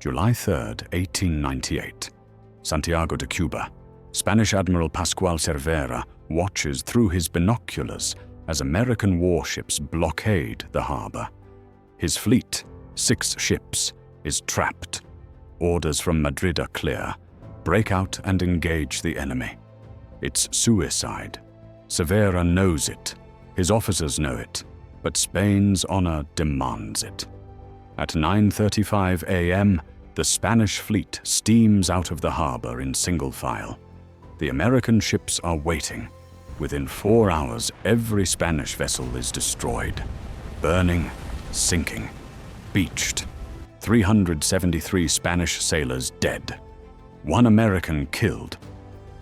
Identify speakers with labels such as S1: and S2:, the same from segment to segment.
S1: July 3, 1898. Santiago de Cuba. Spanish Admiral Pascual Cervera watches through his binoculars as American warships blockade the harbor. His fleet, 6 ships, is trapped. Orders from Madrid are clear. Break out and engage the enemy. It's suicide. Cervera knows it. His officers know it. But Spain's honor demands it. At 9:35 a.m., the Spanish fleet steams out of the harbor in single file. The American ships are waiting. Within 4 hours, every Spanish vessel is destroyed. Burning, sinking, beached. 373 Spanish sailors dead. 1 American killed.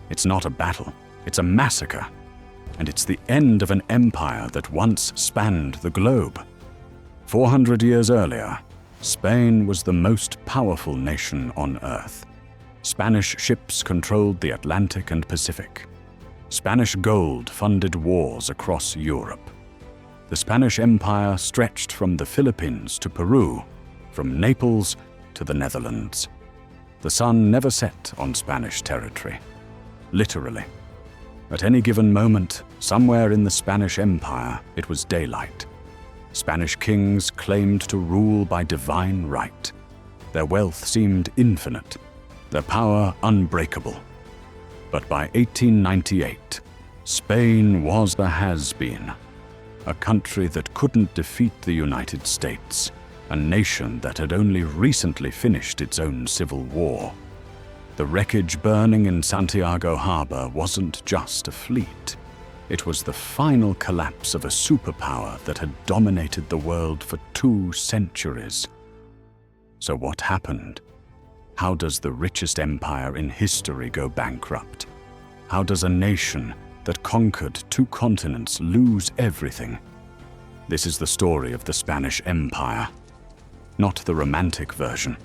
S1: It's not a battle, it's a massacre. And it's the end of an empire that once spanned the globe. 400 years earlier, Spain was the most powerful nation on Earth. Spanish ships controlled the Atlantic and Pacific. Spanish gold funded wars across Europe. The Spanish Empire stretched from the Philippines to Peru, from Naples to the Netherlands. The sun never set on Spanish territory, literally. At any given moment, somewhere in the Spanish Empire, it was daylight. Spanish kings claimed to rule by divine right. Their wealth seemed infinite, their power unbreakable. But by 1898, Spain was the has-been, a country that couldn't defeat the United States, a nation that had only recently finished its own civil war. The wreckage burning in Santiago harbor wasn't just a fleet. It was the final collapse of a superpower that had dominated the world for 2 centuries. So what happened? How does the richest empire in history go bankrupt? How does a nation that conquered 2 continents lose everything? This is the story of the Spanish Empire. Not the romantic version.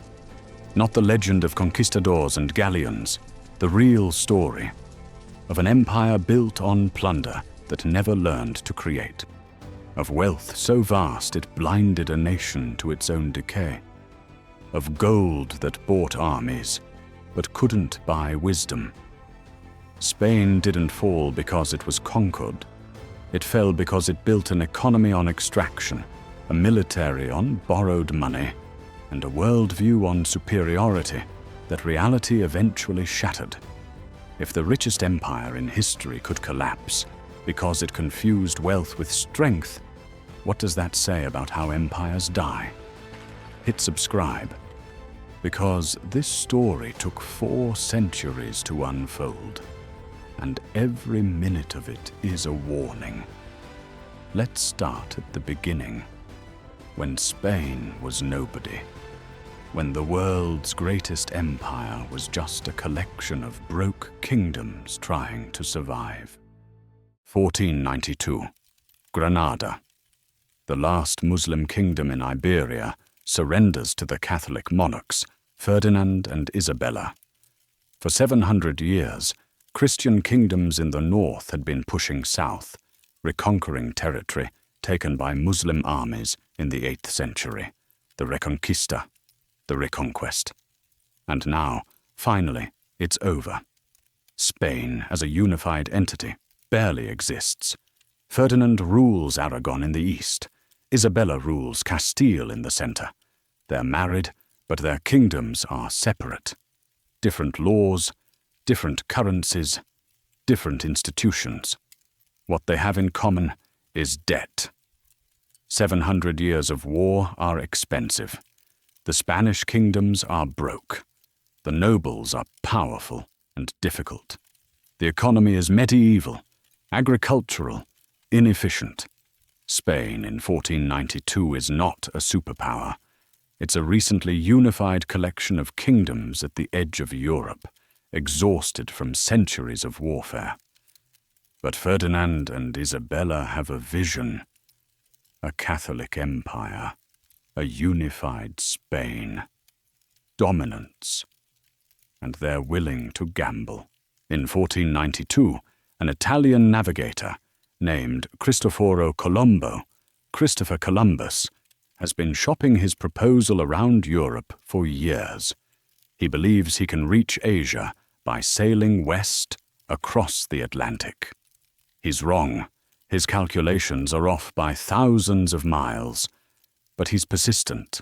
S1: Not the legend of conquistadors and galleons. The real story of an empire built on plunder that never learned to create. Of wealth so vast it blinded a nation to its own decay. Of gold that bought armies, but couldn't buy wisdom. Spain didn't fall because it was conquered. It fell because it built an economy on extraction, a military on borrowed money, and a worldview on superiority that reality eventually shattered. If the richest empire in history could collapse because it confused wealth with strength, what does that say about how empires die? Hit subscribe, because this story took 4 centuries to unfold, and every minute of it is a warning. Let's start at the beginning, when Spain was nobody. When the world's greatest empire was just a collection of broke kingdoms trying to survive. 1492. Granada. The last Muslim kingdom in Iberia surrenders to the Catholic monarchs, Ferdinand and Isabella. For 700 years, Christian kingdoms in the north had been pushing south, reconquering territory taken by Muslim armies in the 8th century, the Reconquista, the reconquest. And now, finally, it's over. Spain, as a unified entity, barely exists. Ferdinand rules Aragon in the east. Isabella rules Castile in the center. They're married, but their kingdoms are separate. Different laws, different currencies, different institutions. What they have in common is debt. 700 years of war are expensive. The Spanish kingdoms are broke. The nobles are powerful and difficult. The economy is medieval, agricultural, inefficient. Spain in 1492 is not a superpower. It's a recently unified collection of kingdoms at the edge of Europe, exhausted from centuries of warfare. But Ferdinand and Isabella have a vision, a Catholic empire, a unified Spain, dominance, and they're willing to gamble. In 1492, an Italian navigator named Christopher Columbus has been shopping his proposal around Europe for years. He believes he can reach Asia by sailing west across the Atlantic. He's wrong. His calculations are off by thousands of miles. But he's persistent.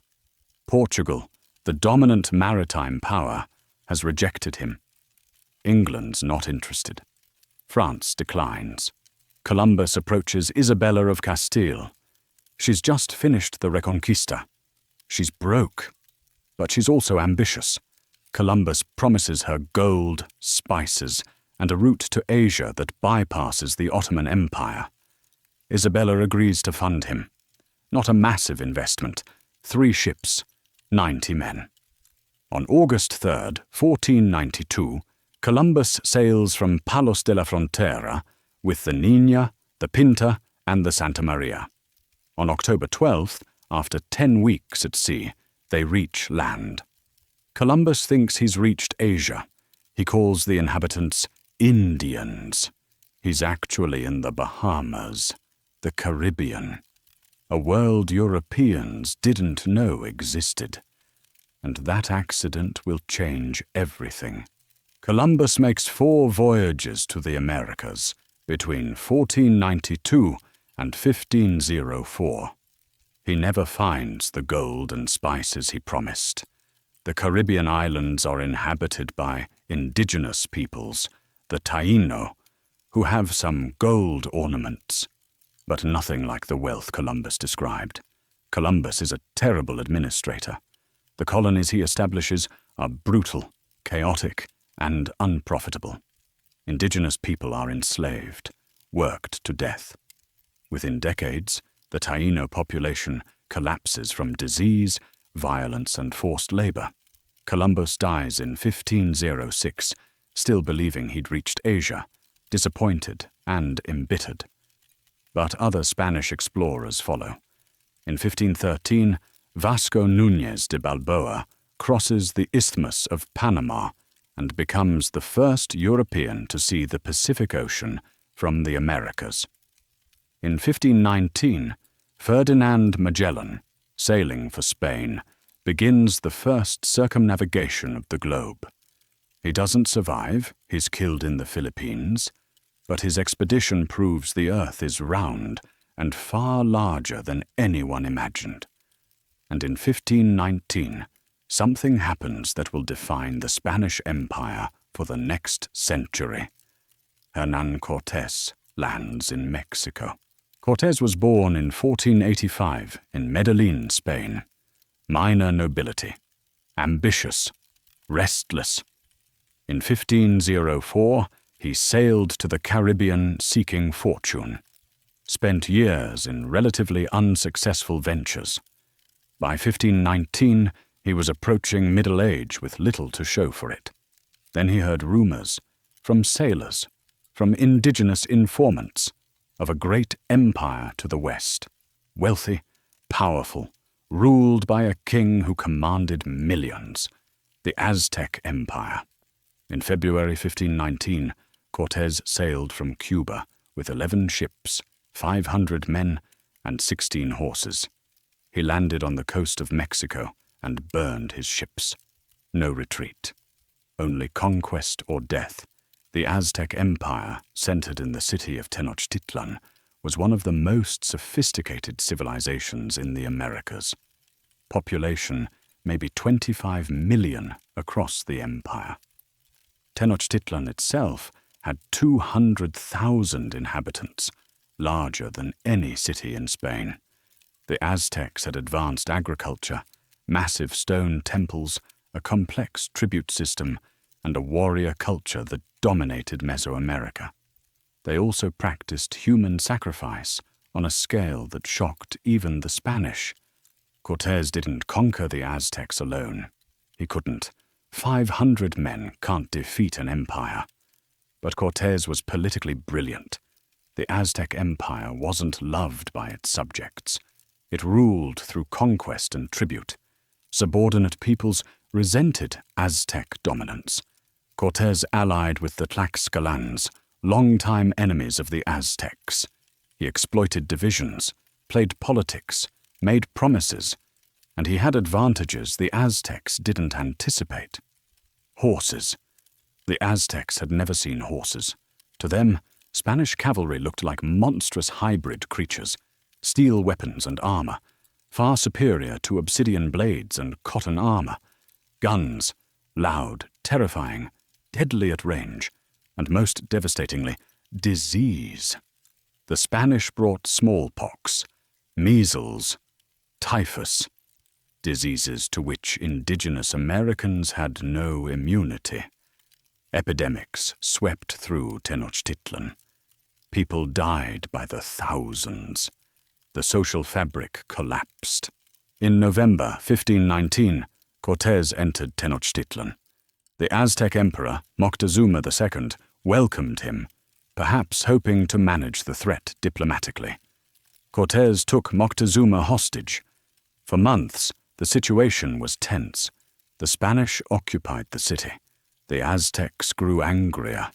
S1: Portugal, the dominant maritime power, has rejected him. England's not interested. France declines. Columbus approaches Isabella of Castile. She's just finished the Reconquista. She's broke, but she's also ambitious. Columbus promises her gold, spices, and a route to Asia that bypasses the Ottoman Empire. Isabella agrees to fund him. Not a massive investment, 3 ships, 90 men. On August 3rd, 1492, Columbus sails from Palos de la Frontera with the Niña, the Pinta, and the Santa Maria. On October 12th, after 10 weeks at sea, they reach land. Columbus thinks he's reached Asia. He calls the inhabitants Indians. He's actually in the Bahamas, the Caribbean, a world Europeans didn't know existed. And that accident will change everything. Columbus makes 4 voyages to the Americas between 1492 and 1504. He never finds the gold and spices he promised. The Caribbean islands are inhabited by indigenous peoples, the Taíno, who have some gold ornaments, but nothing like the wealth Columbus described. Columbus is a terrible administrator. The colonies he establishes are brutal, chaotic, and unprofitable. Indigenous people are enslaved, worked to death. Within decades, the Taíno population collapses from disease, violence, and forced labor. Columbus dies in 1506, still believing he'd reached Asia, disappointed and embittered. But other Spanish explorers follow. In 1513, Vasco Núñez de Balboa crosses the Isthmus of Panama and becomes the first European to see the Pacific Ocean from the Americas. In 1519, Ferdinand Magellan, sailing for Spain, begins the first circumnavigation of the globe. He doesn't survive, he's killed in the Philippines, but his expedition proves the Earth is round and far larger than anyone imagined. And in 1519, something happens that will define the Spanish Empire for the next century. Hernán Cortés lands in Mexico. Cortés was born in 1485 in Medellin, Spain. Minor nobility, ambitious, restless. In 1504, he sailed to the Caribbean seeking fortune. Spent years in relatively unsuccessful ventures. By 1519, he was approaching middle age with little to show for it. Then he heard rumors, from sailors, from indigenous informants, of a great empire to the west, wealthy, powerful, ruled by a king who commanded millions, the Aztec Empire. In February 1519, Cortés sailed from Cuba with 11 ships, 500 men, and 16 horses. He landed on the coast of Mexico and burned his ships. No retreat. Only conquest or death. The Aztec Empire, centered in the city of Tenochtitlan, was one of the most sophisticated civilizations in the Americas. Population maybe 25 million across the empire. Tenochtitlan itself had 200,000 inhabitants, larger than any city in Spain. The Aztecs had advanced agriculture, massive stone temples, a complex tribute system, and a warrior culture that dominated Mesoamerica. They also practiced human sacrifice on a scale that shocked even the Spanish. Cortés didn't conquer the Aztecs alone. He couldn't. 500 men can't defeat an empire. But Cortés was politically brilliant. The Aztec Empire wasn't loved by its subjects. It ruled through conquest and tribute. Subordinate peoples resented Aztec dominance. Cortés allied with the Tlaxcalans, longtime enemies of the Aztecs. He exploited divisions, played politics, made promises, and he had advantages the Aztecs didn't anticipate. Horses. The Aztecs had never seen horses. To them, Spanish cavalry looked like monstrous hybrid creatures, steel weapons and armor, far superior to obsidian blades and cotton armor. Guns, loud, terrifying, deadly at range, and most devastatingly, disease. The Spanish brought smallpox, measles, typhus, diseases to which indigenous Americans had no immunity. Epidemics swept through Tenochtitlan. People died by the thousands. The social fabric collapsed. In November 1519, Cortés entered Tenochtitlan. The Aztec emperor, Moctezuma II, welcomed him, perhaps hoping to manage the threat diplomatically. Cortés took Moctezuma hostage. For months, the situation was tense. The Spanish occupied the city. The Aztecs grew angrier.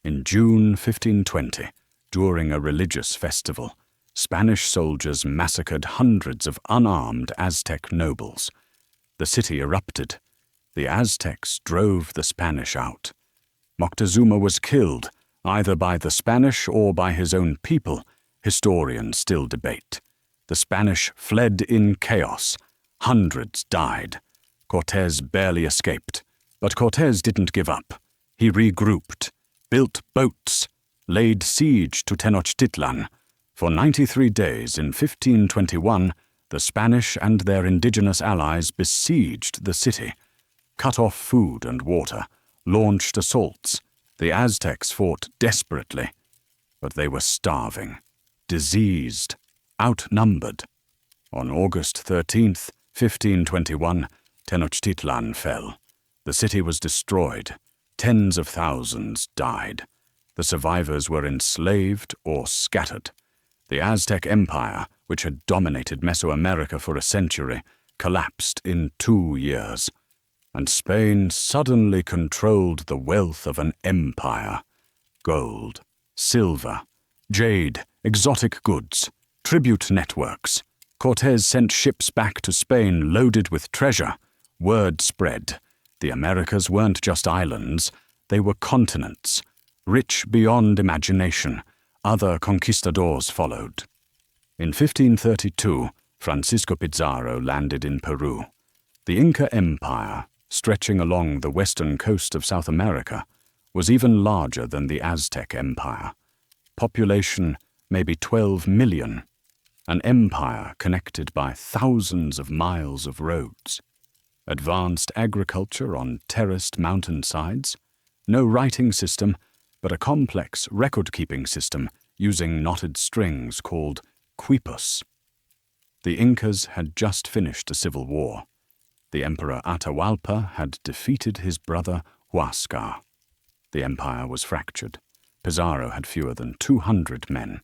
S1: In June 1520, during a religious festival, Spanish soldiers massacred hundreds of unarmed Aztec nobles. The city erupted. The Aztecs drove the Spanish out. Moctezuma was killed, either by the Spanish or by his own people. Historians still debate. The Spanish fled in chaos. Hundreds died. Cortés barely escaped. But Cortés didn't give up. He regrouped, built boats, laid siege to Tenochtitlan. For 93 days in 1521, the Spanish and their indigenous allies besieged the city, cut off food and water, launched assaults. The Aztecs fought desperately, but they were starving, diseased, outnumbered. On August 13th, 1521, Tenochtitlan fell. The city was destroyed. Tens of thousands died. The survivors were enslaved or scattered. The Aztec Empire, which had dominated Mesoamerica for a century, collapsed in 2 years. And Spain suddenly controlled the wealth of an empire. Gold, silver, jade, exotic goods, tribute networks. Cortés sent ships back to Spain loaded with treasure. Word spread. The Americas weren't just islands, they were continents. Rich beyond imagination, other conquistadors followed. In 1532, Francisco Pizarro landed in Peru. The Inca Empire, stretching along the western coast of South America, was even larger than the Aztec Empire. Population maybe 12 million. An empire connected by thousands of miles of roads. Advanced agriculture on terraced mountainsides. No writing system, but a complex record-keeping system using knotted strings called quipus. The Incas had just finished a civil war. The Emperor Atahualpa had defeated his brother Huáscar. The empire was fractured. Pizarro had fewer than 200 men.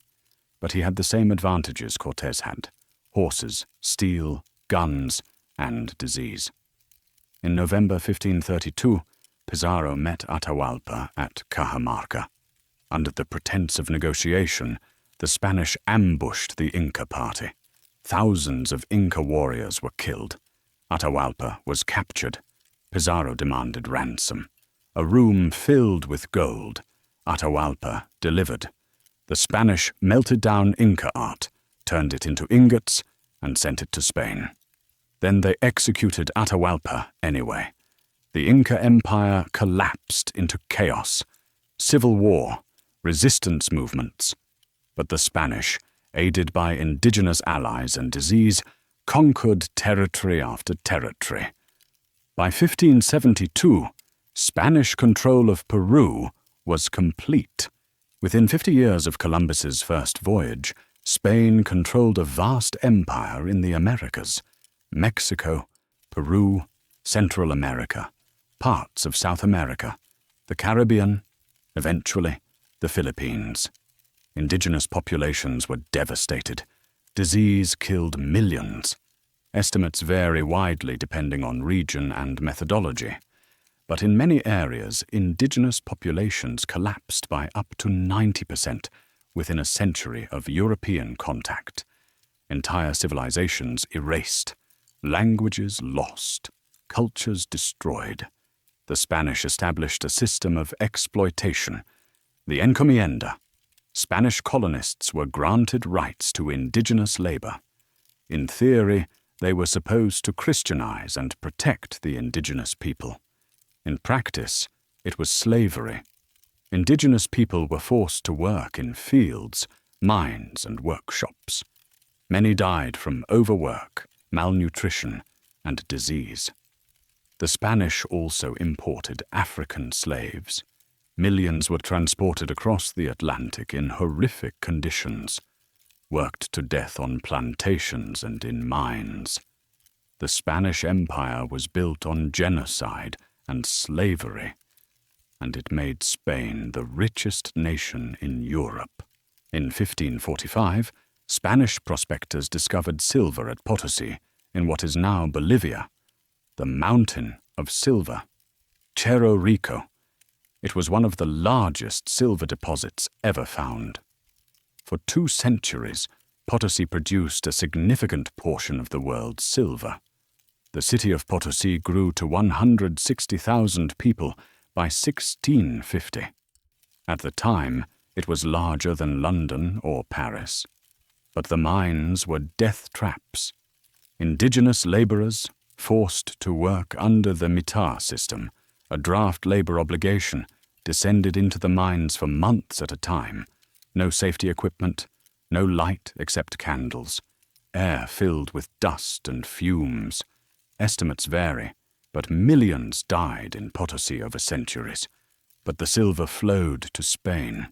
S1: But he had the same advantages Cortés had: horses, steel, guns, and disease. In November 1532, Pizarro met Atahualpa at Cajamarca. Under the pretense of negotiation, the Spanish ambushed the Inca party. Thousands of Inca warriors were killed. Atahualpa was captured. Pizarro demanded ransom. A room filled with gold. Atahualpa delivered. The Spanish melted down Inca art, turned it into ingots, and sent it to Spain. Then they executed Atahualpa anyway. The Inca Empire collapsed into chaos, civil war, resistance movements. But the Spanish, aided by indigenous allies and disease, conquered territory after territory. By 1572, Spanish control of Peru was complete. Within 50 years of Columbus's first voyage, Spain controlled a vast empire in the Americas. Mexico, Peru, Central America, parts of South America, the Caribbean, eventually the Philippines. Indigenous populations were devastated. Disease killed millions. Estimates vary widely depending on region and methodology. But in many areas, indigenous populations collapsed by up to 90% within a century of European contact. entire civilizations erased, languages lost, cultures destroyed. The Spanish established a system of exploitation, the encomienda. Spanish colonists were granted rights to indigenous labor. In theory, they were supposed to Christianize and protect the indigenous people. In practice, it was slavery. Indigenous people were forced to work in fields, mines, and workshops. Many died from overwork, malnutrition, and disease. The Spanish also imported African slaves. Millions were transported across the Atlantic in horrific conditions, worked to death on plantations and in mines. The Spanish Empire was built on genocide and slavery, and it made Spain the richest nation in Europe. In 1545, Spanish prospectors discovered silver at Potosi, in what is now Bolivia, the mountain of silver, Cerro Rico. It was one of the largest silver deposits ever found. For 2 centuries, Potosi produced a significant portion of the world's silver. The city of Potosi grew to 160,000 people by 1650. At the time, it was larger than London or Paris. But the mines were death traps. Indigenous laborers, forced to work under the mitad system, a draft labor obligation, descended into the mines for months at a time. No safety equipment, no light except candles, air filled with dust and fumes. Estimates vary, but millions died in Potosi over centuries. But the silver flowed to Spain.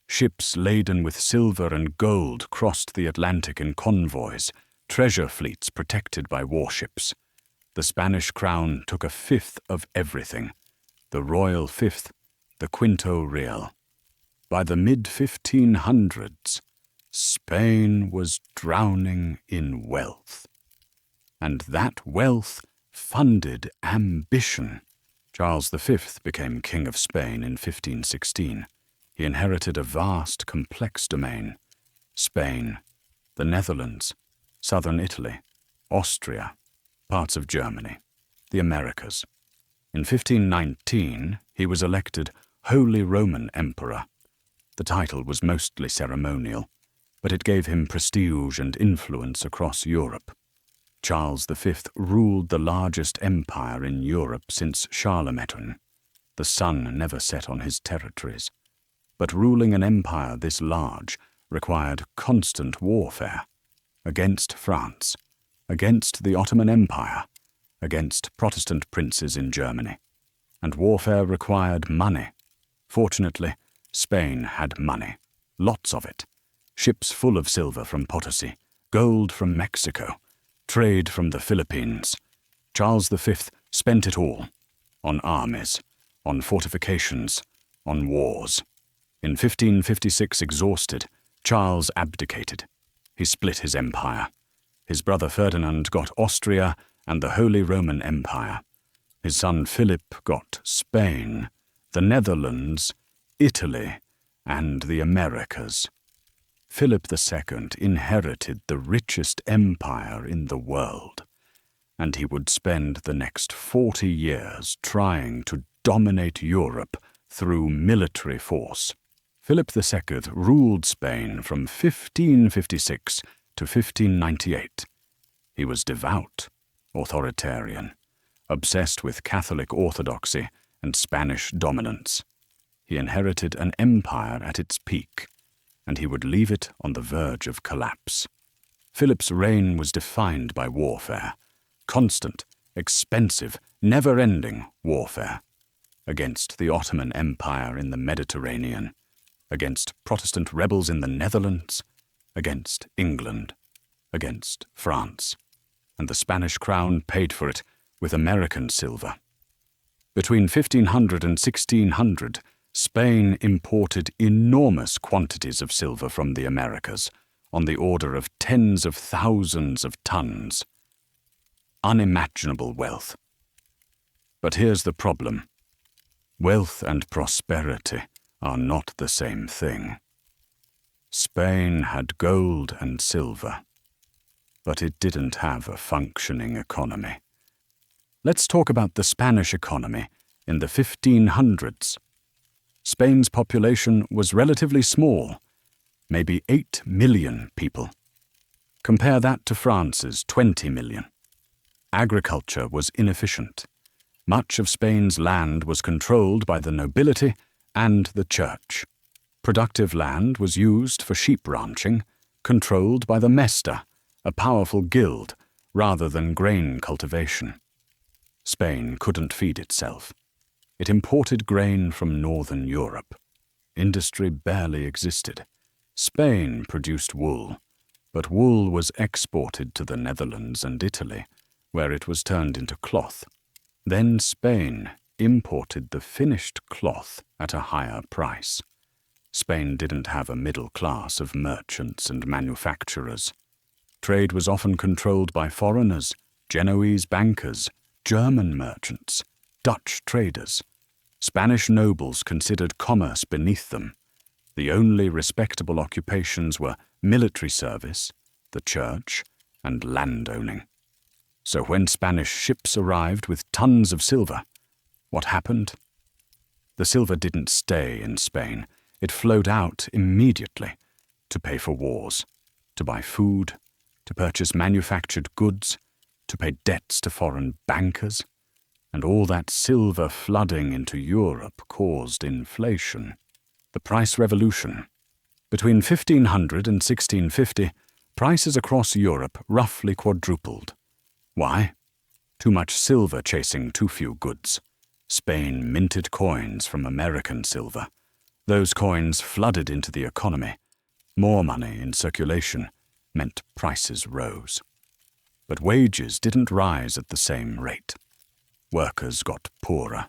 S1: Ships laden with silver and gold crossed the Atlantic in convoys, treasure fleets protected by warships. The Spanish crown took 1/5 of everything, the royal 1/5, the quinto real. By the mid-1500s, Spain was drowning in wealth. And that wealth funded ambition. Charles V became King of Spain in 1516. He inherited a vast, complex domain: Spain, the Netherlands, southern Italy, Austria, parts of Germany, the Americas. In 1519, he was elected Holy Roman Emperor. The title was mostly ceremonial, but it gave him prestige and influence across Europe. Charles V ruled the largest empire in Europe since Charlemagne. The sun never set on his territories. But ruling an empire this large required constant warfare against France, against the Ottoman Empire, against Protestant princes in Germany. And warfare required money. Fortunately, Spain had money, lots of it. Ships full of silver from Potosi, gold from Mexico, trade from the Philippines. Charles V spent it all on armies, on fortifications, on wars. In 1556, exhausted, Charles abdicated. He split his empire. His brother Ferdinand got Austria and the Holy Roman Empire. His son Philip got Spain, the Netherlands, Italy, and the Americas. Philip II inherited the richest empire in the world, and he would spend the next 40 years trying to dominate Europe through military force. Philip II ruled Spain from 1556 to 1598. He was devout, authoritarian, obsessed with Catholic orthodoxy and Spanish dominance. He inherited an empire at its peak, and he would leave it on the verge of collapse. Philip's reign was defined by warfare, constant, expensive, never-ending warfare, against the Ottoman Empire in the Mediterranean, against Protestant rebels in the Netherlands, against England, against France, and the Spanish crown paid for it with American silver. Between 1500 and 1600, Spain imported enormous quantities of silver from the Americas, on the order of tens of thousands of tons. Unimaginable wealth. But here's the problem. Wealth and prosperity are not the same thing. Spain had gold and silver, but it didn't have a functioning economy. Let's talk about the Spanish economy in the 1500s. Spain's population was relatively small, maybe 8 million people. Compare that to France's 20 million. Agriculture was inefficient. Much of Spain's land was controlled by the nobility and the church. Productive land was used for sheep ranching, controlled by the Mesta, a powerful guild, rather than grain cultivation. Spain couldn't feed itself. It imported grain from northern Europe. Industry barely existed. Spain produced wool, but wool was exported to the Netherlands and Italy, where it was turned into cloth. Then Spain imported the finished cloth at a higher price. Spain didn't have a middle class of merchants and manufacturers. Trade was often controlled by foreigners, Genoese bankers, German merchants, Dutch traders. Spanish nobles considered commerce beneath them. The only respectable occupations were military service, the church, and landowning. So when Spanish ships arrived with tons of silver, what happened? The silver didn't stay in Spain. It flowed out immediately to pay for wars, to buy food, to purchase manufactured goods, to pay debts to foreign bankers, and all that silver flooding into Europe caused inflation. The price revolution. Between 1500 and 1650, prices across Europe roughly quadrupled. Why? Too much silver chasing too few goods. Spain minted coins from American silver. Those coins flooded into the economy. More money in circulation meant prices rose. But wages didn't rise at the same rate. Workers got poorer.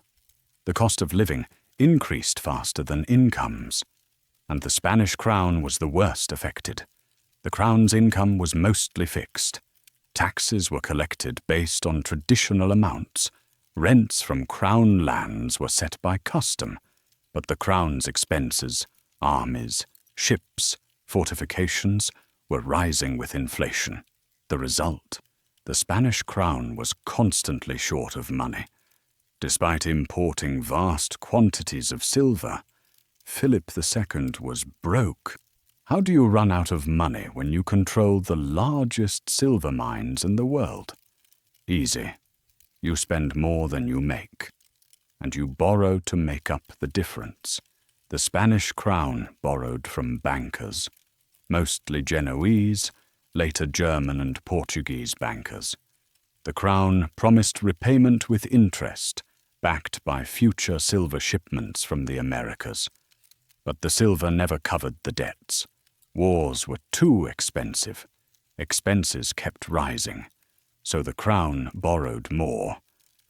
S1: The cost of living increased faster than incomes, and the Spanish crown was the worst affected. The crown's income was mostly fixed. Taxes were collected based on traditional amounts. Rents from crown lands were set by custom, but the crown's expenses, armies, ships, fortifications, were rising with inflation. The result? The Spanish crown was constantly short of money. Despite importing vast quantities of silver, Philip II was broke. How do you run out of money when you control the largest silver mines in the world? Easy. You spend more than you make, and you borrow to make up the difference. The Spanish crown borrowed from bankers, mostly Genoese, later German and Portuguese bankers. The crown promised repayment with interest, backed by future silver shipments from the Americas. But the silver never covered the debts. Wars were too expensive. Expenses kept rising, so the crown borrowed more,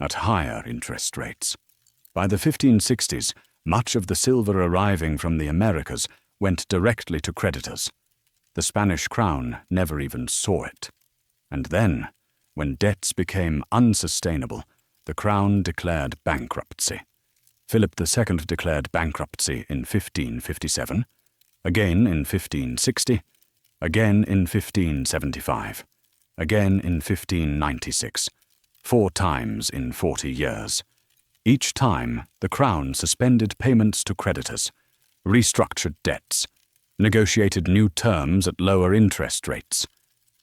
S1: at higher interest rates. By the 1560s, much of the silver arriving from the Americas went directly to creditors. The Spanish crown never even saw it. And then, when debts became unsustainable, the crown declared bankruptcy. Philip II declared bankruptcy in 1557, again in 1560, again in 1575, again in 1596, 4 times in 40 years. Each time, the crown suspended payments to creditors, restructured debts, negotiated new terms at lower interest rates,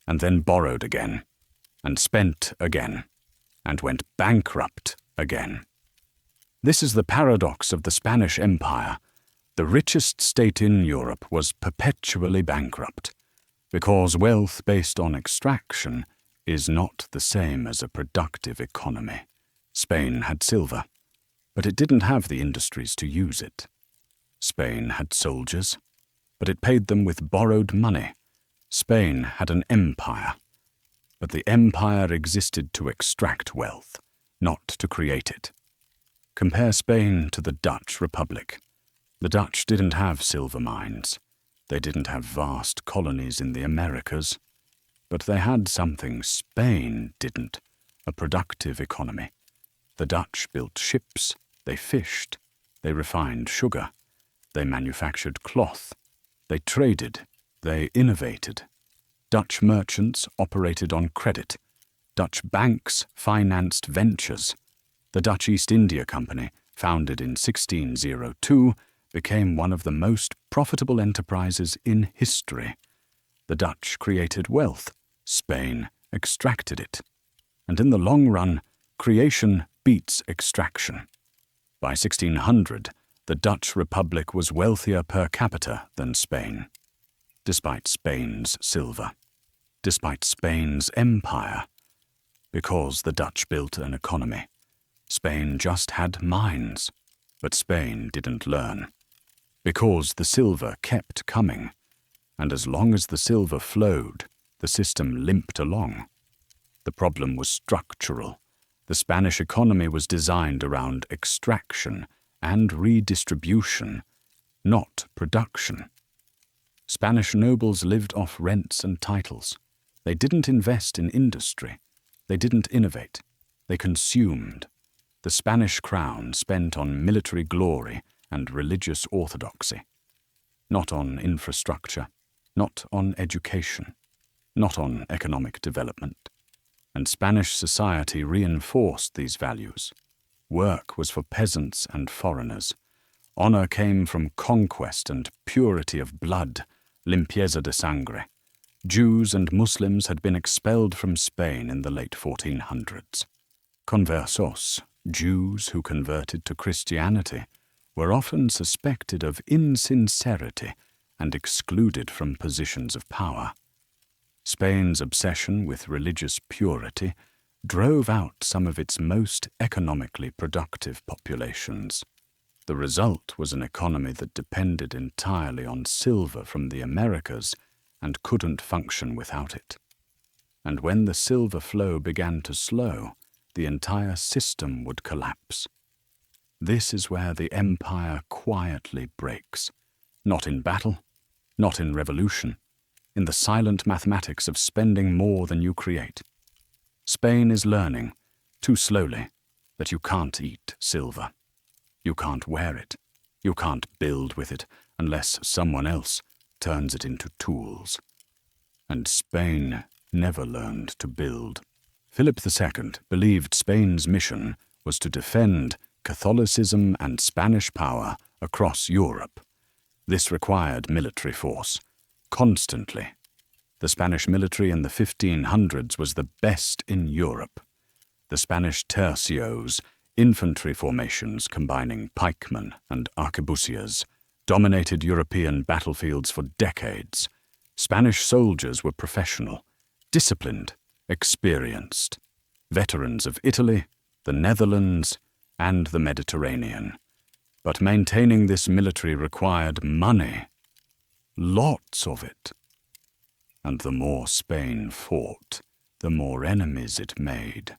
S1: and then borrowed again, and spent again, and went bankrupt again. This is the paradox of the Spanish Empire. The richest state in Europe was perpetually bankrupt, because wealth based on extraction is not the same as a productive economy. Spain had silver, but it didn't have the industries to use it. Spain had soldiers, but it paid them with borrowed money. Spain had an empire, but the empire existed to extract wealth, not to create it. Compare Spain to the Dutch Republic. The Dutch didn't have silver mines. They didn't have vast colonies in the Americas. But they had something Spain didn't, a productive economy. The Dutch built ships, they fished, they refined sugar, they manufactured cloth, they traded, they innovated. Dutch merchants operated on credit. Dutch banks financed ventures. The Dutch East India Company, founded in 1602, became one of the most profitable enterprises in history. The Dutch created wealth. Spain extracted it. And in the long run, creation beats extraction. By 1600, the Dutch Republic was wealthier per capita than Spain. Despite Spain's silver. Despite Spain's empire. Because the Dutch built an economy. Spain just had mines, but Spain didn't learn. Because the silver kept coming, and as long as the silver flowed, the system limped along. The problem was structural. The Spanish economy was designed around extraction and redistribution, not production. Spanish nobles lived off rents and titles. They didn't invest in industry. They didn't innovate. They consumed. The Spanish crown spent on military glory and religious orthodoxy. Not on infrastructure, not on education, not on economic development. And Spanish society reinforced these values. Work was for peasants and foreigners. Honor came from conquest and purity of blood, limpieza de sangre. Jews and Muslims had been expelled from Spain in the late 1400s. Conversos, Jews who converted to Christianity, were often suspected of insincerity and excluded from positions of power. Spain's obsession with religious purity drove out some of its most economically productive populations. The result was an economy that depended entirely on silver from the Americas and couldn't function without it. And when the silver flow began to slow, the entire system would collapse. This is where the empire quietly breaks, not in battle, not in revolution, in the silent mathematics of spending more than you create. Spain is learning, too slowly, that you can't eat silver. You can't wear it. You can't build with it unless someone else turns it into tools. And Spain never learned to build. Philip II believed Spain's mission was to defend Catholicism and Spanish power across Europe. This required military force, constantly. The Spanish military in the 1500s was the best in Europe. The Spanish tercios, infantry formations combining pikemen and arquebusiers, dominated European battlefields for decades. Spanish soldiers were professional, disciplined, experienced, veterans of Italy, the Netherlands, and the Mediterranean. But maintaining this military required money, lots of it. And the more Spain fought, the more enemies it made.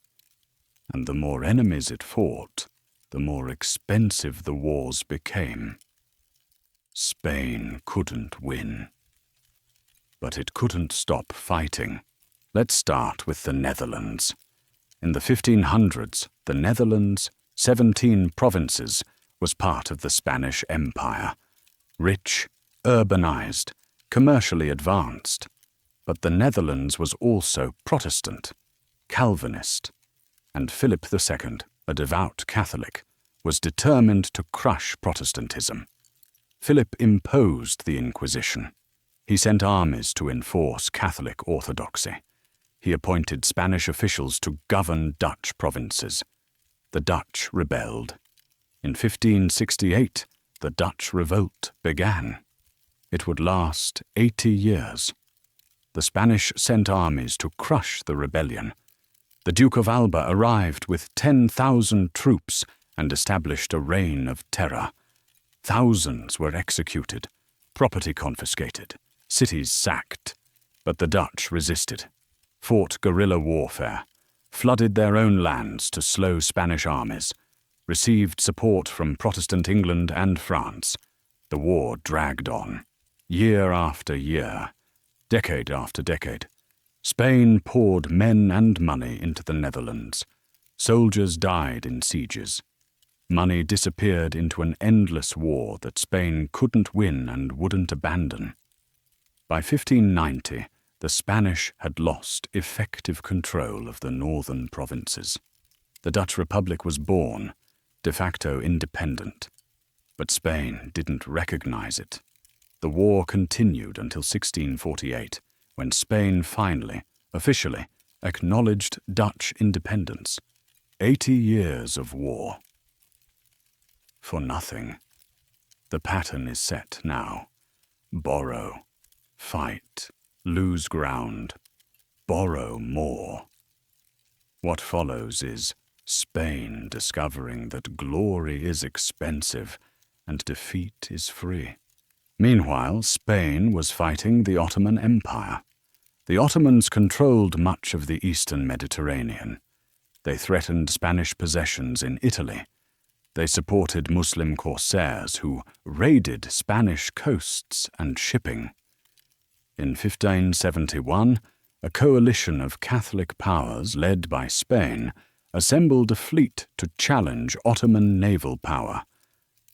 S1: And the more enemies it fought, the more expensive the wars became. Spain couldn't win. But it couldn't stop fighting. Let's start with the Netherlands. In the 1500s, the Netherlands, 17 provinces, was part of the Spanish Empire. Rich, urbanized, commercially advanced. But the Netherlands was also Protestant, Calvinist, and Philip II, a devout Catholic, was determined to crush Protestantism. Philip imposed the Inquisition. He sent armies to enforce Catholic orthodoxy. He appointed Spanish officials to govern Dutch provinces. The Dutch rebelled. In 1568, the Dutch revolt began. It would last 80 years. The Spanish sent armies to crush the rebellion. The Duke of Alba arrived with 10,000 troops and established a reign of terror. Thousands were executed, property confiscated, cities sacked. But the Dutch resisted, fought guerrilla warfare, flooded their own lands to slow Spanish armies, received support from Protestant England and France. The war dragged on, year after year, decade after decade. Spain poured men and money into the Netherlands. Soldiers died in sieges. Money disappeared into an endless war that Spain couldn't win and wouldn't abandon. By 1590, The Spanish had lost effective control of the northern provinces. The Dutch Republic was born, de facto independent, but Spain didn't recognize it. The war continued until 1648, when Spain finally, officially, acknowledged Dutch independence. 80 years of war. For nothing. The pattern is set now. Borrow, fight, lose ground, borrow more. What follows is Spain discovering that glory is expensive and defeat is free. Meanwhile, Spain was fighting the Ottoman Empire. The Ottomans controlled much of the eastern Mediterranean. They threatened Spanish possessions in Italy. They supported Muslim corsairs who raided Spanish coasts and shipping. In 1571, a coalition of Catholic powers led by Spain assembled a fleet to challenge Ottoman naval power.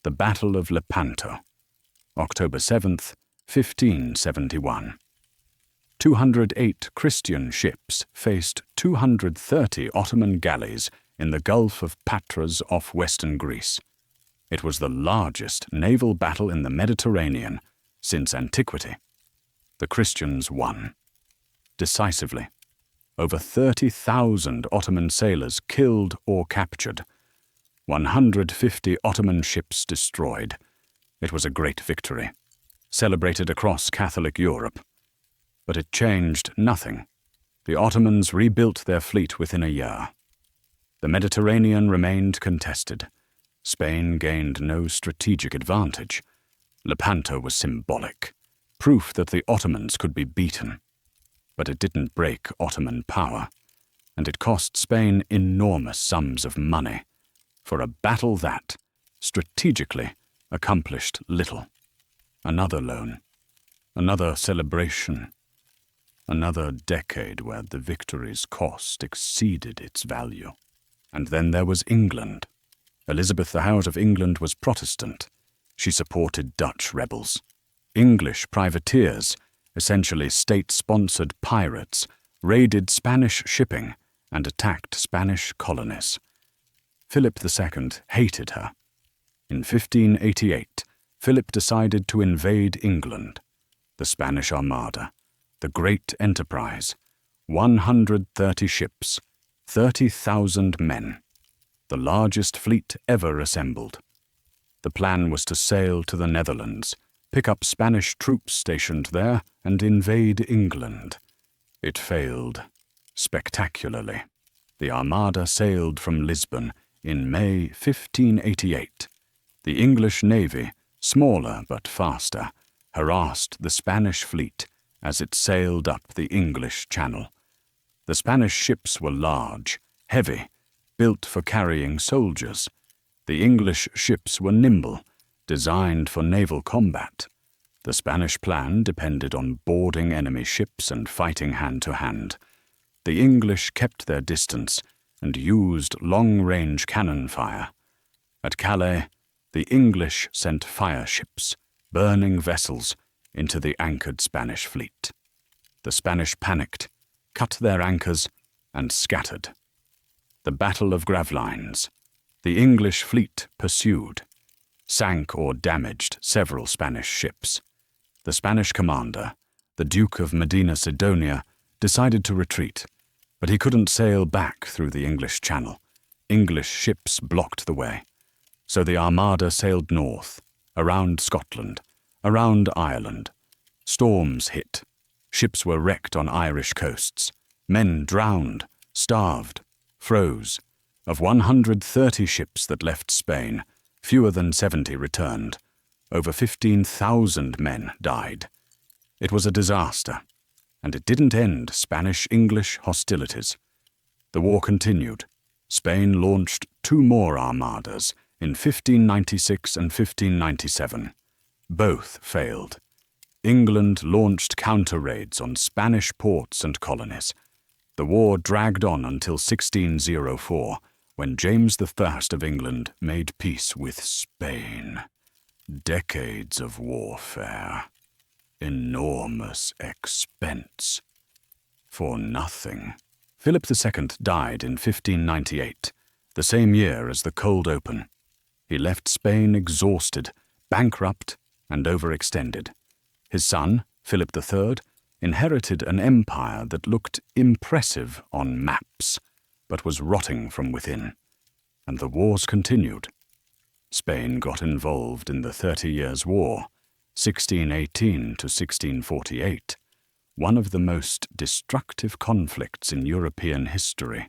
S1: The Battle of Lepanto, October 7th, 1571. 208 Christian ships faced 230 Ottoman galleys in the Gulf of Patras off western Greece. It was the largest naval battle in the Mediterranean since antiquity. The Christians won. Decisively. Over 30,000 Ottoman sailors killed or captured. 150 Ottoman ships destroyed. It was a great victory, celebrated across Catholic Europe. But it changed nothing. The Ottomans rebuilt their fleet within a year. The Mediterranean remained contested. Spain gained no strategic advantage. Lepanto was symbolic, proof that the Ottomans could be beaten. But it didn't break Ottoman power, and it cost Spain enormous sums of money for a battle that, strategically, accomplished little. Another loan, another celebration, another decade where the victory's cost exceeded its value. And then there was England. Elizabeth I of England was Protestant. She supported Dutch rebels. English privateers, essentially state-sponsored pirates, raided Spanish shipping and attacked Spanish colonies. Philip II hated her. In 1588, Philip decided to invade England. The Spanish Armada, the great enterprise, 130 ships, 30,000 men, the largest fleet ever assembled. The plan was to sail to the Netherlands, pick up Spanish troops stationed there, and invade England. It failed, spectacularly. The Armada sailed from Lisbon in May 1588. The English navy, smaller but faster, harassed the Spanish fleet as it sailed up the English Channel. The Spanish ships were large, heavy, built for carrying soldiers. The English ships were nimble, designed for naval combat. The Spanish plan depended on boarding enemy ships and fighting hand-to-hand. The English kept their distance and used long-range cannon fire. At Calais, the English sent fire ships, burning vessels, into the anchored Spanish fleet. The Spanish panicked, cut their anchors, and scattered. The Battle of Gravelines. The English fleet pursued, sank or damaged several Spanish ships. The Spanish commander, the Duke of Medina Sidonia, decided to retreat, but he couldn't sail back through the English Channel. English ships blocked the way. So the Armada sailed north, around Scotland, around Ireland. Storms hit. Ships were wrecked on Irish coasts. Men drowned, starved, froze. Of 130 ships that left Spain, fewer than 70 returned. Over 15,000 men died. It was a disaster, and it didn't end Spanish-English hostilities. The war continued. Spain launched 2 more armadas in 1596 and 1597. Both failed. England launched counter-raids on Spanish ports and colonies. The war dragged on until 1604, when James I of England made peace with Spain. Decades of warfare. Enormous expense. for nothing. Philip II died in 1598, the same year as the Cold Open. He left Spain exhausted, bankrupt, and overextended. His son, Philip III, inherited an empire that looked impressive on maps, but was rotting from within. And the wars continued. Spain got involved in the 30 Years' War, 1618 to 1648, one of the most destructive conflicts in European history.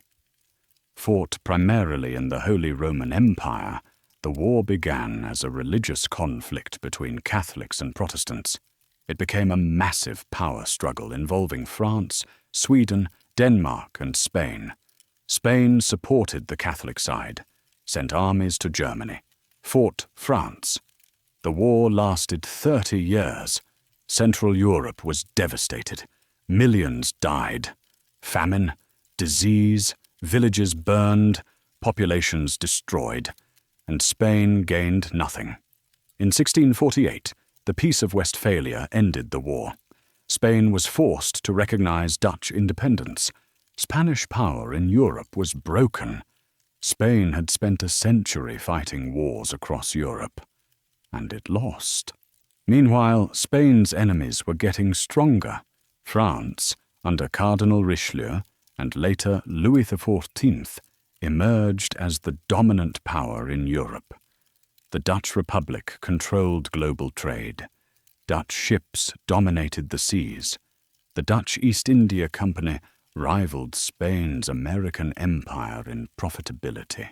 S1: Fought primarily in the Holy Roman Empire, the war began as a religious conflict between Catholics and Protestants. It became a massive power struggle involving France, Sweden, Denmark, and Spain. Spain supported the Catholic side, sent armies to Germany, fought France. The war lasted 30 years. Central Europe was devastated. Millions died. Famine, disease, villages burned, populations destroyed, and Spain gained nothing. In 1648, the Peace of Westphalia ended the war. Spain was forced to recognize Dutch independence. Spanish power in Europe was broken. Spain had spent a century fighting wars across Europe, and it lost. Meanwhile, Spain's enemies were getting stronger. France, under Cardinal Richelieu, and later Louis XIV, emerged as the dominant power in Europe. The Dutch Republic controlled global trade. Dutch ships dominated the seas. The Dutch East India Company rivaled Spain's American empire in profitability.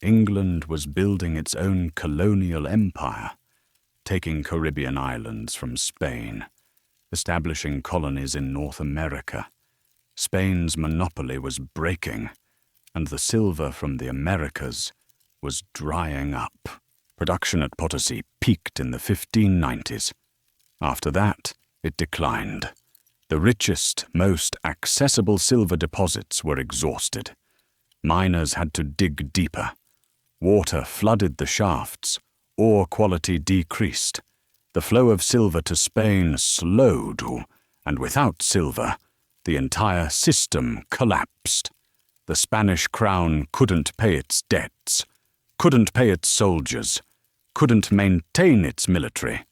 S1: England was building its own colonial empire, taking Caribbean islands from Spain, establishing colonies in North America. Spain's monopoly was breaking, and the silver from the Americas was drying up. Production at Potosi peaked in the 1590s. After that, it declined. The richest, most accessible silver deposits were exhausted. Miners had to dig deeper. Water flooded the shafts. Ore quality decreased. The flow of silver to Spain slowed, and without silver, the entire system collapsed. The Spanish crown couldn't pay its debts, couldn't pay its soldiers, couldn't maintain its military.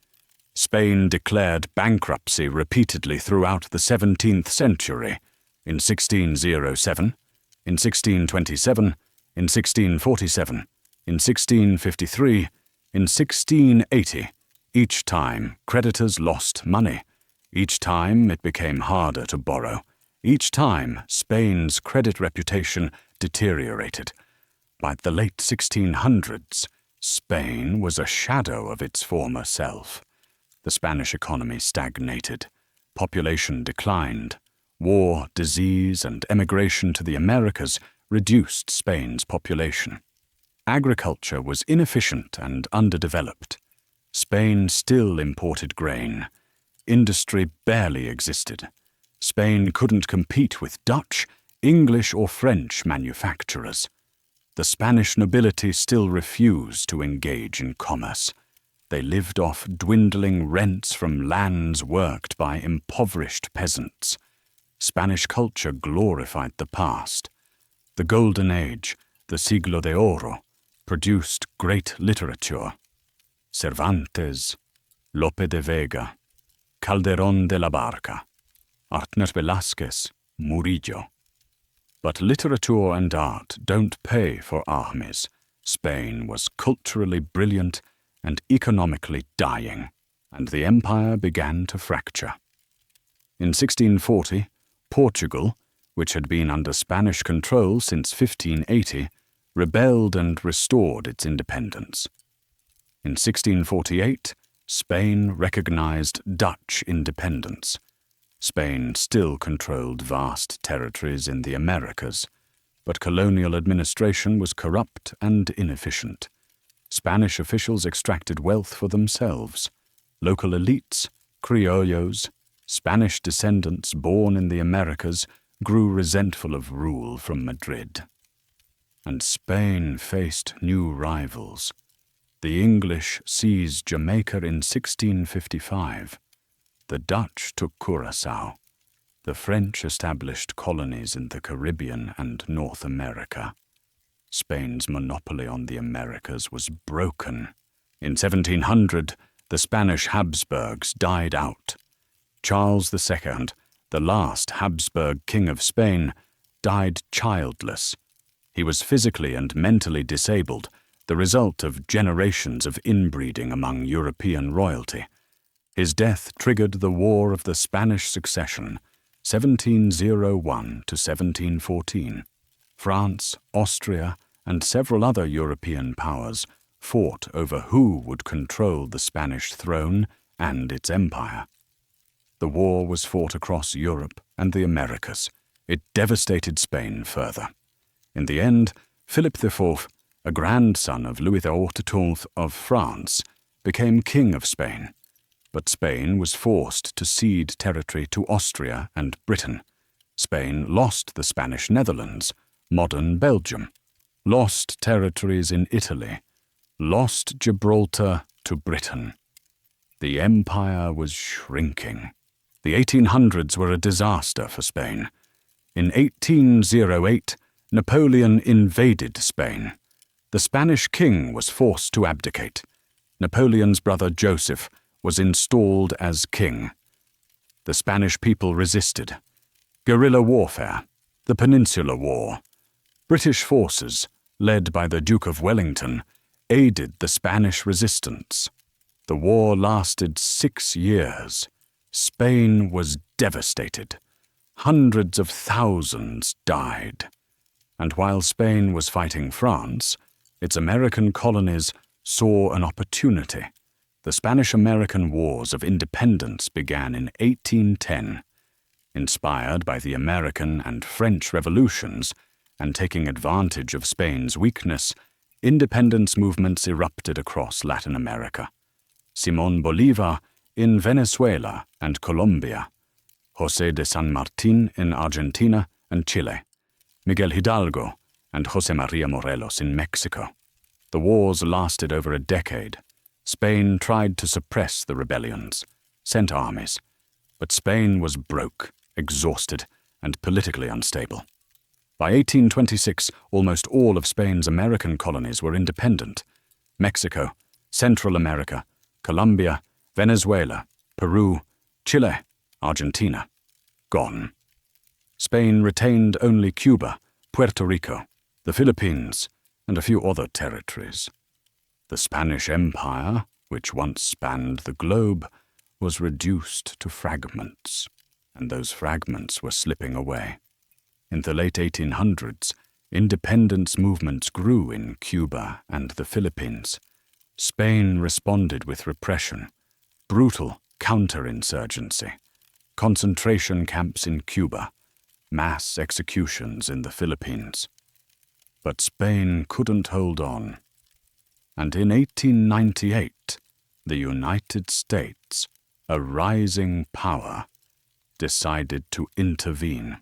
S1: Spain declared bankruptcy repeatedly throughout the 17th century, in 1607, in 1627, in 1647, in 1653, in 1680. Each time, creditors lost money. Each time, it became harder to borrow. Each time, Spain's credit reputation deteriorated. By the late 1600s, Spain was a shadow of its former self. The Spanish economy stagnated. Population declined. War, disease, and emigration to the Americas reduced Spain's population. Agriculture was inefficient and underdeveloped. Spain still imported grain. Industry barely existed. Spain couldn't compete with Dutch, English, or French manufacturers. The Spanish nobility still refused to engage in commerce. They lived off dwindling rents from lands worked by impoverished peasants. Spanish culture glorified the past. The Golden Age, the Siglo de Oro, produced great literature. Cervantes, Lope de Vega, Calderón de la Barca, Artner Velázquez, Murillo. But literature and art don't pay for armies. Spain was culturally brilliant and economically dying, and the empire began to fracture. In 1640, Portugal, which had been under Spanish control since 1580, rebelled and restored its independence. In 1648, Spain recognized Dutch independence. Spain still controlled vast territories in the Americas, but colonial administration was corrupt and inefficient. Spanish officials extracted wealth for themselves. Local elites, criollos, Spanish descendants born in the Americas grew resentful of rule from Madrid. And Spain faced new rivals. The English seized Jamaica in 1655. The Dutch took Curaçao. The French established colonies in the Caribbean and North America. Spain's monopoly on the Americas was broken. In 1700, the Spanish Habsburgs died out. Charles II, the last Habsburg king of Spain, died childless. He was physically and mentally disabled, the result of generations of inbreeding among European royalty. His death triggered the War of the Spanish Succession, 1701 to 1714. France, Austria, and several other European powers fought over who would control the Spanish throne and its empire. The war was fought across Europe and the Americas. It devastated Spain further. In the end, Philip IV, a grandson of Louis XIV of France, became King of Spain. But Spain was forced to cede territory to Austria and Britain. Spain lost the Spanish Netherlands, modern Belgium, lost territories in Italy, lost Gibraltar to Britain. The empire was shrinking. The 1800s were a disaster for Spain. In 1808, Napoleon invaded Spain. The Spanish king was forced to abdicate. Napoleon's brother Joseph was installed as king. The Spanish people resisted. Guerrilla warfare, the Peninsular War. British forces, led by the Duke of Wellington, aided the Spanish resistance. The war lasted 6 years. Spain was devastated. Hundreds of thousands died. And while Spain was fighting France, its American colonies saw an opportunity. The Spanish-American Wars of Independence began in 1810. Inspired by the American and French revolutions, and taking advantage of Spain's weakness, independence movements erupted across Latin America. Simón Bolívar in Venezuela and Colombia, José de San Martín in Argentina and Chile, Miguel Hidalgo and José María Morelos in Mexico. The wars lasted over a decade. Spain tried to suppress the rebellions, sent armies, but Spain was broke, exhausted, and politically unstable. By 1826, almost all of Spain's American colonies were independent. Mexico, Central America, Colombia, Venezuela, Peru, Chile, Argentina, gone. Spain retained only Cuba, Puerto Rico, the Philippines, and a few other territories. The Spanish Empire, which once spanned the globe, was reduced to fragments, and those fragments were slipping away. In the late 1800s, independence movements grew in Cuba and the Philippines. Spain responded with repression, brutal counterinsurgency, concentration camps in Cuba, mass executions in the Philippines. But Spain couldn't hold on. And in 1898, the United States, a rising power, decided to intervene.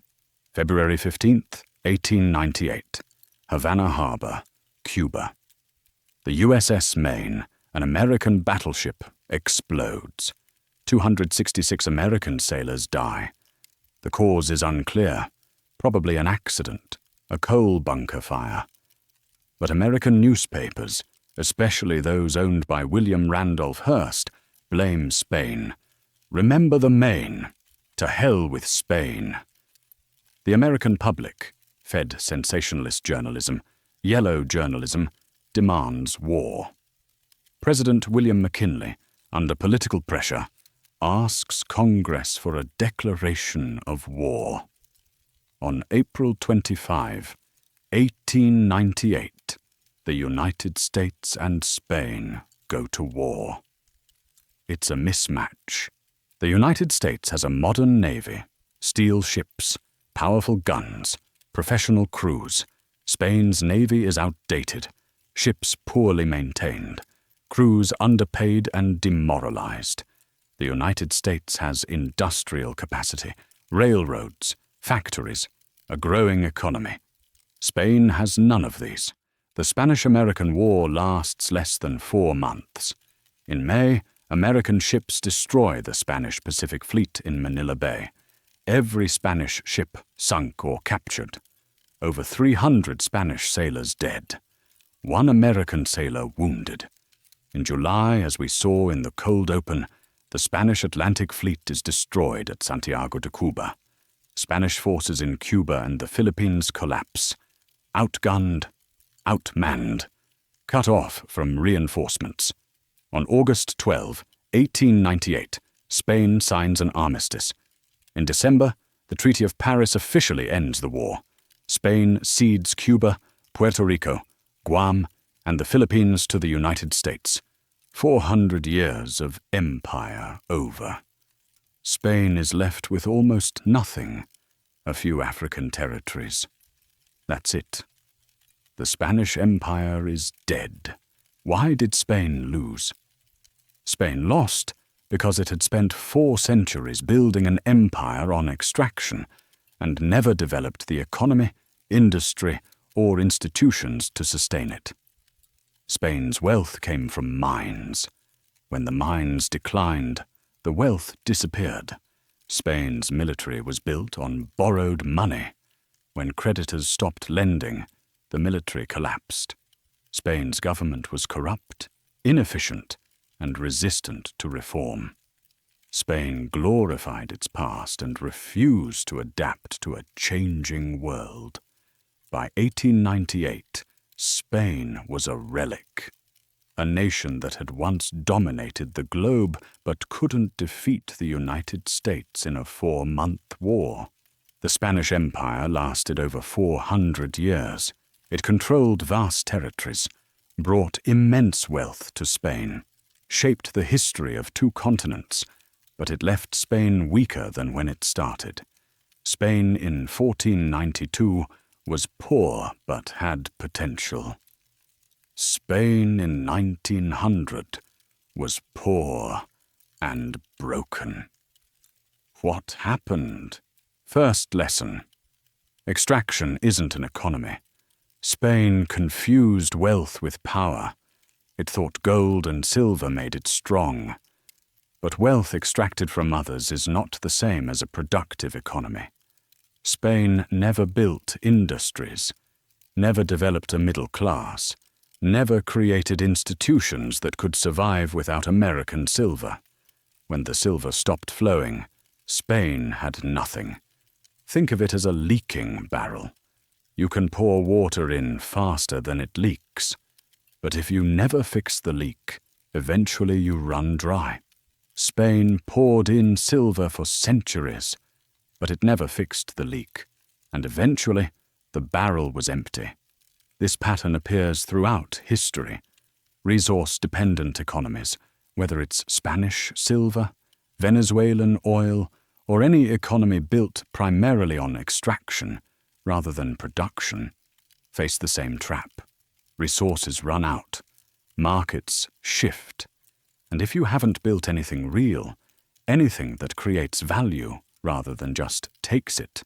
S1: February 15th, 1898, Havana Harbor, Cuba. The USS Maine, an American battleship, explodes. 266 American sailors die. The cause is unclear, probably an accident, a coal bunker fire. But American newspapers, especially those owned by William Randolph Hearst, blame Spain. Remember the Maine. To hell with Spain. The American public, fed sensationalist journalism, yellow journalism, demands war. President William McKinley, under political pressure, asks Congress for a declaration of war. On April 25, 1898, the United States and Spain go to war. It's a mismatch. The United States has a modern navy, steel ships, powerful guns, professional crews. Spain's navy is outdated, ships poorly maintained, crews underpaid and demoralized. The United States has industrial capacity, railroads, factories, a growing economy. Spain has none of these. The Spanish-American War lasts less than 4 months. In May, American ships destroy the Spanish Pacific Fleet in Manila Bay. every Spanish ship sunk or captured. Over 300 Spanish sailors dead. 1 American sailor wounded. In July, as we saw in the cold open, the Spanish Atlantic Fleet is destroyed at Santiago de Cuba. Spanish forces in Cuba and the Philippines collapse. Outgunned, outmanned, cut off from reinforcements. On August 12, 1898, Spain signs an armistice. In December, the Treaty of Paris officially ends the war. Spain cedes Cuba, Puerto Rico, Guam, and the Philippines to the United States. 400 years of empire over. Spain is left with almost nothing, a few African territories. That's it. The Spanish Empire is dead. Why did Spain lose? Spain lost because it had spent 4 centuries building an empire on extraction and never developed the economy, industry, or institutions to sustain it. Spain's wealth came from mines. When the mines declined, the wealth disappeared. Spain's military was built on borrowed money. When creditors stopped lending, the military collapsed. Spain's government was corrupt, inefficient, and resistant to reform. Spain glorified its past and refused to adapt to a changing world. By 1898, Spain was a relic. A nation that had once dominated the globe but couldn't defeat the United States in a 4-month war. The Spanish Empire lasted over 400 years. It controlled vast territories, brought immense wealth to Spain, shaped the history of 2 continents, but it left Spain weaker than when it started. Spain in 1492 was poor but had potential. Spain in 1900 was poor and broken. What happened? First lesson. Extraction isn't an economy. Spain confused wealth with power. It thought gold and silver made it strong. But wealth extracted from others is not the same as a productive economy. Spain never built industries, never developed a middle class, never created institutions that could survive without American silver. When the silver stopped flowing, Spain had nothing. Think of it as a leaking barrel. You can pour water in faster than it leaks. But if you never fix the leak, eventually you run dry. Spain poured in silver for centuries, but it never fixed the leak, and eventually the barrel was empty. This pattern appears throughout history. Resource-dependent economies, whether it's Spanish silver, Venezuelan oil, or any economy built primarily on extraction rather than production, face the same trap. Resources run out, markets shift, and if you haven't built anything real, anything that creates value rather than just takes it,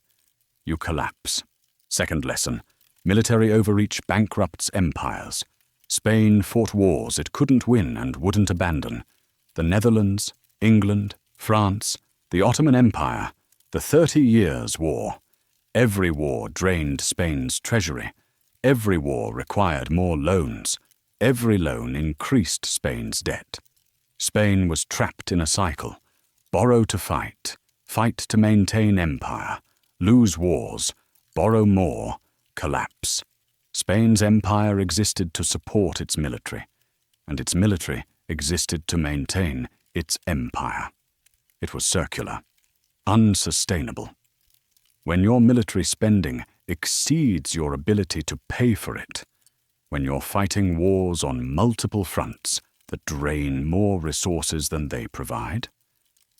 S1: you collapse. Second lesson, military overreach bankrupts empires. Spain fought wars it couldn't win and wouldn't abandon. The Netherlands, England, France, the Ottoman Empire, the 30 Years' War. Every war drained Spain's treasury. Every war required more loans. Every loan increased Spain's debt. Spain was trapped in a cycle. Borrow to fight, fight to maintain empire, lose wars, borrow more, collapse. Spain's empire existed to support its military, and its military existed to maintain its empire. It was circular, unsustainable. When your military spending exceeds your ability to pay for it, when you're fighting wars on multiple fronts that drain more resources than they provide,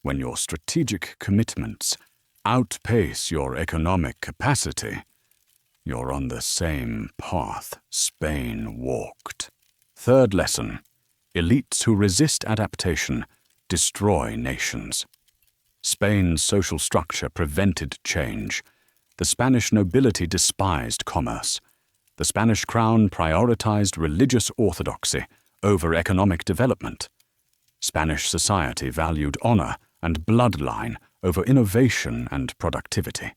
S1: when your strategic commitments outpace your economic capacity, you're on the same path Spain walked. Third lesson, elites who resist adaptation destroy nations. Spain's social structure prevented change. The Spanish nobility despised commerce. The Spanish crown prioritized religious orthodoxy over economic development. Spanish society valued honor and bloodline over innovation and productivity.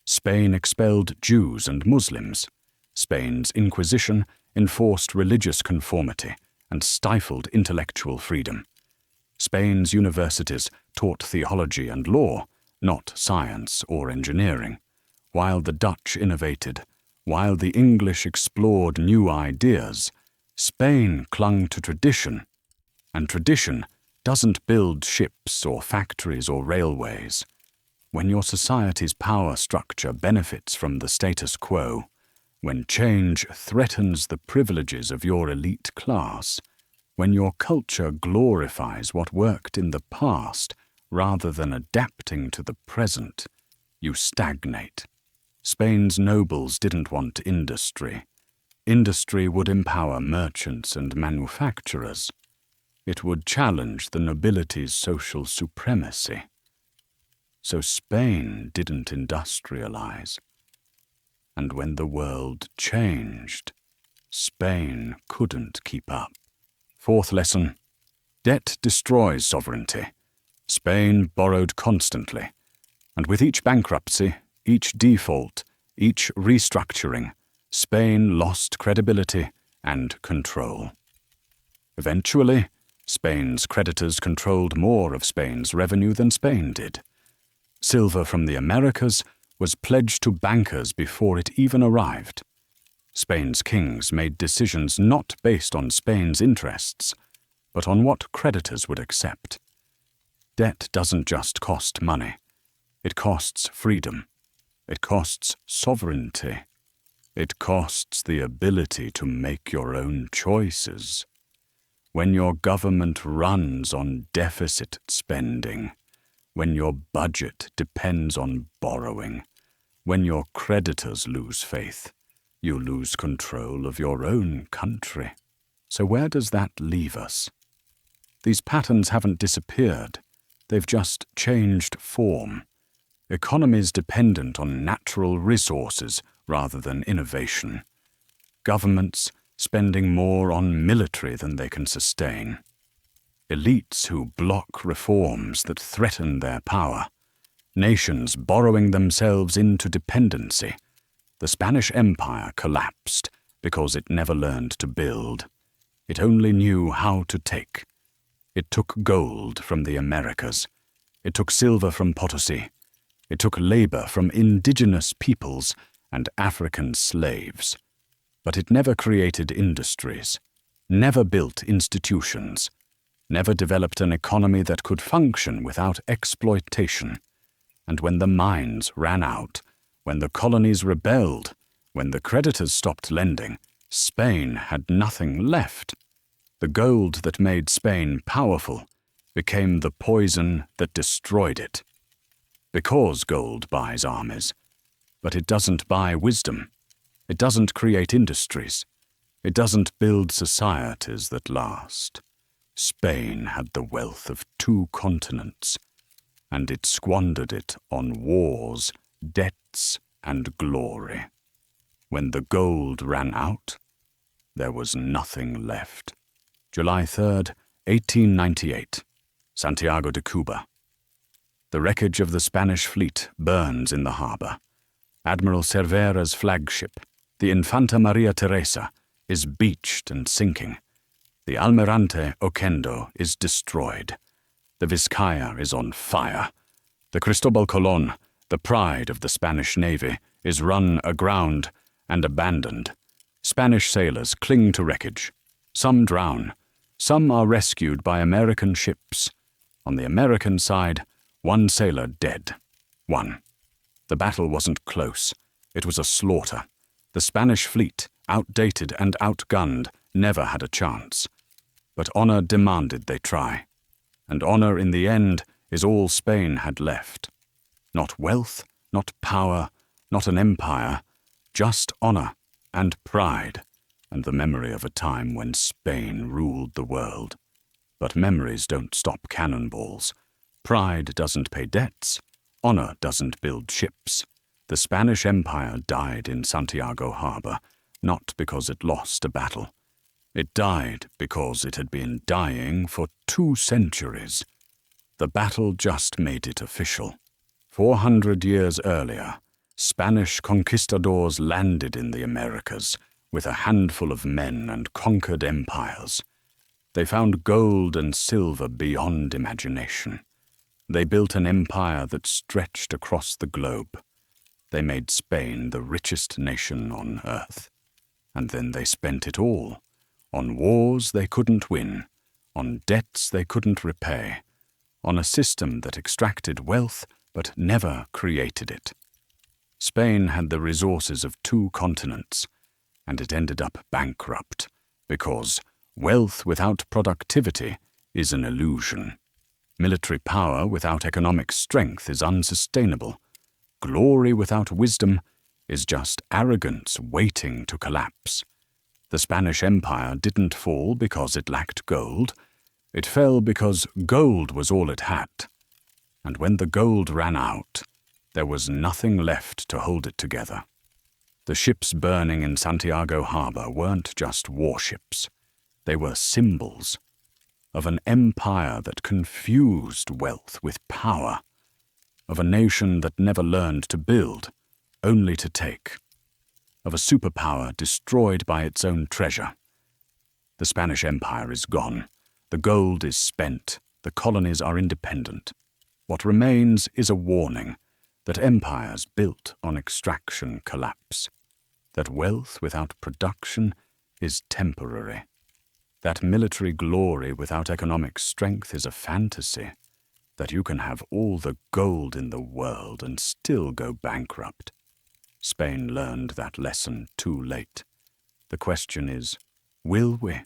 S1: Spain expelled Jews and Muslims. Spain's Inquisition enforced religious conformity and stifled intellectual freedom. Spain's universities taught theology and law, not science or engineering. While the Dutch innovated, while the English explored new ideas, Spain clung to tradition, and tradition doesn't build ships or factories or railways. When your society's power structure benefits from the status quo, when change threatens the privileges of your elite class, when your culture glorifies what worked in the past rather than adapting to the present, you stagnate. Spain's nobles didn't want industry. Industry would empower merchants and manufacturers. It would challenge the nobility's social supremacy. So Spain didn't industrialize. And when the world changed, Spain couldn't keep up. Fourth lesson: debt destroys sovereignty. Spain borrowed constantly, and with each bankruptcy, each default, each restructuring, Spain lost credibility and control. Eventually, Spain's creditors controlled more of Spain's revenue than Spain did. Silver from the Americas was pledged to bankers before it even arrived. Spain's kings made decisions not based on Spain's interests, but on what creditors would accept. Debt doesn't just cost money. It costs freedom. It costs sovereignty. It costs the ability to make your own choices. When your government runs on deficit spending, when your budget depends on borrowing, when your creditors lose faith, you lose control of your own country. So where does that leave us? These patterns haven't disappeared. They've just changed form. Economies dependent on natural resources rather than innovation. Governments spending more on military than they can sustain. Elites who block reforms that threaten their power. Nations borrowing themselves into dependency. The Spanish Empire collapsed because it never learned to build. It only knew how to take. It took gold from the Americas. It took silver from Potosi. It took labor from indigenous peoples and African slaves. But it never created industries, never built institutions, never developed an economy that could function without exploitation. And when the mines ran out, when the colonies rebelled, when the creditors stopped lending, Spain had nothing left. The gold that made Spain powerful became the poison that destroyed it. Because gold buys armies, but it doesn't buy wisdom. It doesn't create industries. It doesn't build societies that last. Spain had the wealth of 2 continents, and it squandered it on wars, debts, and glory. When the gold ran out, there was nothing left. July 3rd, 1898, Santiago de Cuba. The wreckage of the Spanish fleet burns in the harbor. Admiral Cervera's flagship, the Infanta Maria Teresa, is beached and sinking. The Almirante Oquendo is destroyed. The Vizcaya is on fire. The Cristobal Colon, the pride of the Spanish Navy, is run aground and abandoned. Spanish sailors cling to wreckage. Some drown. Some are rescued by American ships. On the American side, 1 sailor dead. 1. The battle wasn't close. It was a slaughter. The Spanish fleet, outdated and outgunned, never had a chance. But honor demanded they try. And honor in the end is all Spain had left. Not wealth, not power, not an empire, just honor and pride, and the memory of a time when Spain ruled the world. But memories don't stop cannonballs. Pride doesn't pay debts. Honor doesn't build ships. The Spanish Empire died in Santiago harbor, not because it lost a battle. It died because it had been dying for 2 centuries. The battle just made it official. 400 years earlier, Spanish conquistadors landed in the Americas with a handful of men and conquered empires. They found gold and silver beyond imagination. They built an empire that stretched across the globe. They made Spain the richest nation on earth. And then they spent it all on wars they couldn't win, on debts they couldn't repay, on a system that extracted wealth but never created it. Spain had the resources of 2 continents, and it ended up bankrupt because wealth without productivity is an illusion. Military power without economic strength is unsustainable. Glory without wisdom is just arrogance waiting to collapse. The Spanish Empire didn't fall because it lacked gold. It fell because gold was all it had. And when the gold ran out, there was nothing left to hold it together. The ships burning in Santiago harbor weren't just warships. They were symbols of an empire that confused wealth with power, of a nation that never learned to build, only to take, of a superpower destroyed by its own treasure. The Spanish Empire is gone. The gold is spent. The colonies are independent. What remains is a warning that empires built on extraction collapse, that wealth without production is temporary, that military glory without economic strength is a fantasy, that you can have all the gold in the world and still go bankrupt. Spain learned that lesson too late. The question is, will we?